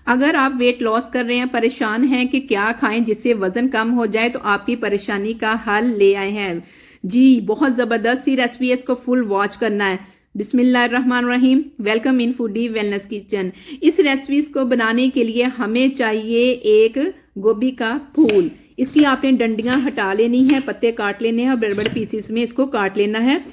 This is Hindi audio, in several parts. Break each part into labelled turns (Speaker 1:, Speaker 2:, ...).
Speaker 1: अगर आप वेट लॉस कर रहे हैं, परेशान हैं कि क्या खाएं जिससे वजन कम हो जाए, तो आपकी परेशानी का हल ले आए हैं जी। बहुत ज़बरदस्त सी रेसिपी है, इसको फुल वॉच करना है। बिस्मिल्लाहिर्रहमानिर्रहीम। Welcome in foodie wellness kitchen. इस रेसिपी को बनाने के लिए हमें चाहिए एक गोभी का फूल। इसकी आपने डंडियां हटा लेनी है, पत्ते काट लेने हैं और बड़े बड़े पीसीस में इसको काट लेना है।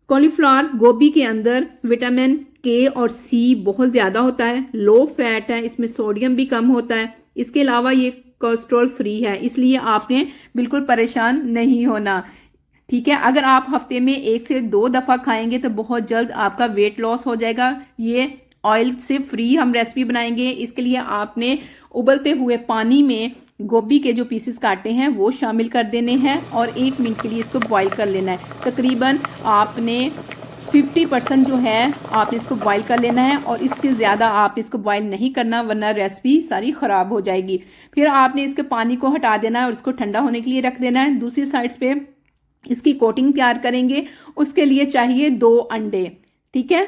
Speaker 1: कॉलीफ्लावर, गोभी के अंदर विटामिन के और सी बहुत ज़्यादा होता है, लो फैट है, इसमें सोडियम भी कम होता है। इसके अलावा ये कोलेस्ट्रॉल फ्री है, इसलिए आपने बिल्कुल परेशान नहीं होना। ठीक है, अगर आप हफ्ते में 1 से 2 दफ़ा खाएंगे तो बहुत जल्द आपका वेट लॉस हो जाएगा। ये ऑयल से फ्री हम रेसिपी बनाएंगे। इसके लिए आपने उबलते हुए पानी में गोभी के जो पीसेस काटे हैं वो शामिल कर देने हैं और 1 मिनट के लिए इसको बॉईल कर लेना है। तकरीबन आपने 50% जो है आप इसको बॉईल कर लेना है और इससे ज़्यादा आप इसको बॉईल नहीं करना, वरना रेसिपी सारी ख़राब हो जाएगी। फिर आपने इसके पानी को हटा देना है और इसको ठंडा होने के लिए रख देना है। दूसरी साइड पे इसकी कोटिंग तैयार करेंगे। उसके लिए चाहिए 2 अंडे, ठीक है,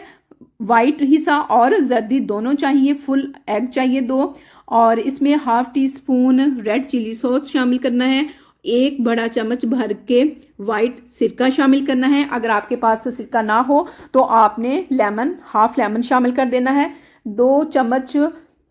Speaker 1: वाइट हिस्सा और जर्दी दोनों चाहिए। फुल एग चाहिए 2 और इसमें ½ टीस्पून रेड चिली सॉस शामिल करना है। 1 बड़ा चम्मच भर के वाइट सिरका शामिल करना है। अगर आपके पास सिरका ना हो तो आपने ½ लेमन शामिल कर देना है। 2 चम्मच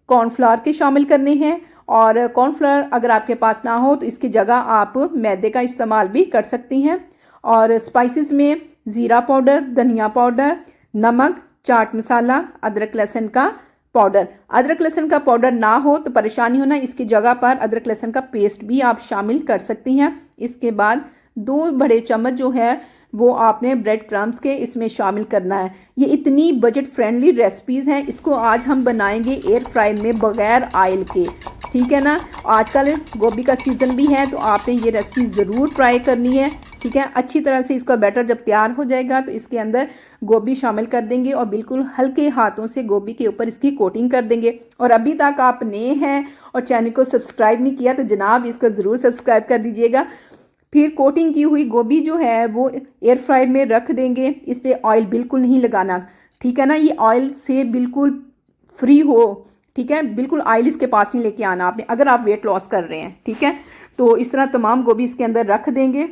Speaker 1: कॉर्नफ्लावर के शामिल करने हैं और कॉर्नफ्लावर अगर आपके पास ना हो तो इसकी जगह आप मैदे का इस्तेमाल भी कर सकती हैं। और स्पाइसेस में ज़ीरा पाउडर, धनिया पाउडर, नमक, चाट मसाला, अदरक लहसुन का पाउडर। अदरक लहसुन का पाउडर ना हो तो परेशानी होना, इसकी जगह पर अदरक लहसुन का पेस्ट भी आप शामिल कर सकती हैं। इसके बाद 2 बड़े चम्मच जो है वो आपने ब्रेड क्रम्स के इसमें शामिल करना है। ये इतनी बजट फ्रेंडली रेसिपीज़ हैं, इसको आज हम बनाएंगे एयर फ्रायर में बगैर ऑयल के, ठीक है ना। आजकल गोभी का सीज़न भी है तो आपने ये रेसिपी ज़रूर ट्राई करनी है, ठीक है। अच्छी तरह से इसका बैटर जब तैयार हो जाएगा तो इसके अंदर गोभी शामिल कर देंगे और बिल्कुल हल्के हाथों से गोभी के ऊपर इसकी कोटिंग कर देंगे। और अभी तक आप नए हैं और चैनल को सब्सक्राइब नहीं किया तो जनाब इसको ज़रूर सब्सक्राइब कर दीजिएगा। फिर कोटिंग की हुई गोभी जो है वो एयर फ्रायर में रख देंगे। इस पर ऑयल बिल्कुल नहीं लगाना, ठीक है ना। ये ऑयल से बिल्कुल फ्री हो, ठीक है, बिल्कुल ऑयल इसके पास नहीं लेके आना आपने अगर आप वेट लॉस कर रहे हैं, ठीक है। तो इस तरह तमाम गोभी इसके अंदर रख देंगे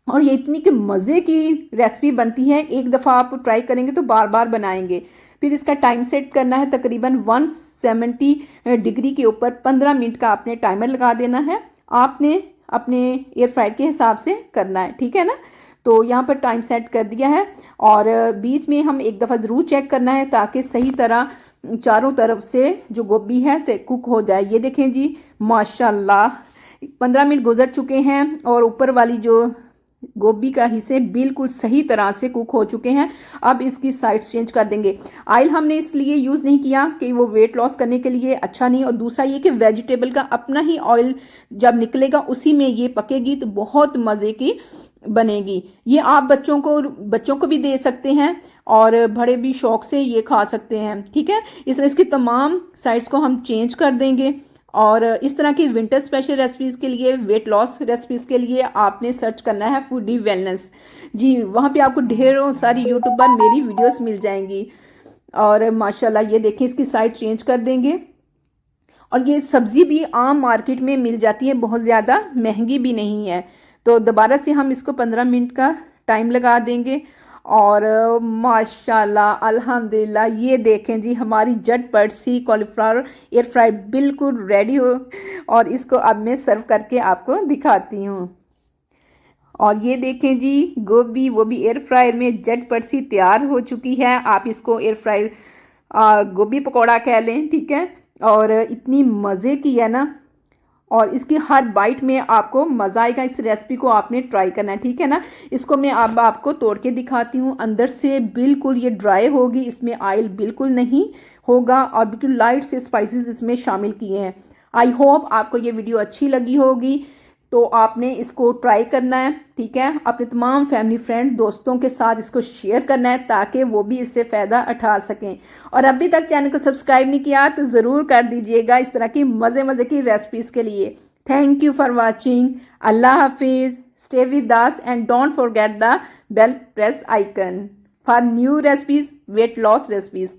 Speaker 1: और ये इतनी कि मज़े की रेसिपी बनती है। एक दफ़ा आप ट्राई करेंगे तो बार बार बनाएंगे। फिर इसका टाइम सेट करना है, तकरीबन 170 डिग्री के ऊपर 15 मिनट का आपने टाइमर लगा देना है। आपने अपने एयर फ्रायर के हिसाब से करना है, ठीक है ना। तो यहाँ पर टाइम सेट कर दिया है और बीच में हम एक दफ़ा ज़रूर चेक करना है ताकि सही तरह चारों तरफ से जो गोभी है से कुक हो जाए। ये देखें जी, माशाल्लाह 15 मिनट गुजर चुके हैं और ऊपर वाली जो गोभी का हिस्से बिल्कुल सही तरह से कुक हो चुके हैं। अब इसकी साइड चेंज कर देंगे। ऑयल हमने इसलिए यूज़ नहीं किया कि वो वेट लॉस करने के लिए अच्छा नहीं, और दूसरा ये कि वेजिटेबल का अपना ही ऑयल जब निकलेगा उसी में ये पकेगी तो बहुत मज़े की बनेगी। ये आप बच्चों को भी दे सकते हैं और बड़े भी शौक से ये खा सकते हैं, ठीक है। इसकी तमाम साइड्स को हम चेंज कर देंगे। और इस तरह की विंटर स्पेशल रेसिपीज़ के लिए, वेट लॉस रेसिपीज़ के लिए आपने सर्च करना है फूडी वेलनेस जी। वहाँ पे आपको ढेरों सारी यूट्यूब पर मेरी वीडियोस मिल जाएंगी। और माशाल्लाह ये देखें, इसकी साइड चेंज कर देंगे। और ये सब्ज़ी भी आम मार्केट में मिल जाती है, बहुत ज़्यादा महंगी भी नहीं है। तो दोबारा से हम इसको 15 मिनट का टाइम लगा देंगे और माशाल्लाह अल्हम्दुलिल्लाह ये देखें जी, हमारी झटपट सी कॉलीफ्लावर एयर फ्राई बिल्कुल रेडी हो। और इसको अब मैं सर्व करके आपको दिखाती हूँ। और ये देखें जी, गोभी वो भी एयर फ्रायर में झटपट सी तैयार हो चुकी है। आप इसको एयर फ्रायर गोभी पकौड़ा कह लें, ठीक है। और इतनी मज़े की है ना, और इसकी हर बाइट में आपको मज़ा आएगा। इस रेसिपी को आपने ट्राई करना है, ठीक है ना। इसको मैं अब आपको तोड़ के दिखाती हूँ। अंदर से बिल्कुल ये ड्राई होगी, इसमें ऑयल बिल्कुल नहीं होगा और बिल्कुल लाइट से स्पाइसेस इसमें शामिल किए हैं। आई होप आपको ये वीडियो अच्छी लगी होगी। तो आपने इसको ट्राई करना है, ठीक है। अपने तमाम फैमिली फ्रेंड दोस्तों के साथ इसको शेयर करना है ताकि वो भी इससे फ़ायदा उठा सकें। और अभी तक चैनल को सब्सक्राइब नहीं किया तो ज़रूर कर दीजिएगा इस तरह की मज़े की रेसिपीज़ के लिए। Thank you for watching. Allah हाफिज़। Stay with us and don't forget the bell press icon for new recipes, weight loss recipes.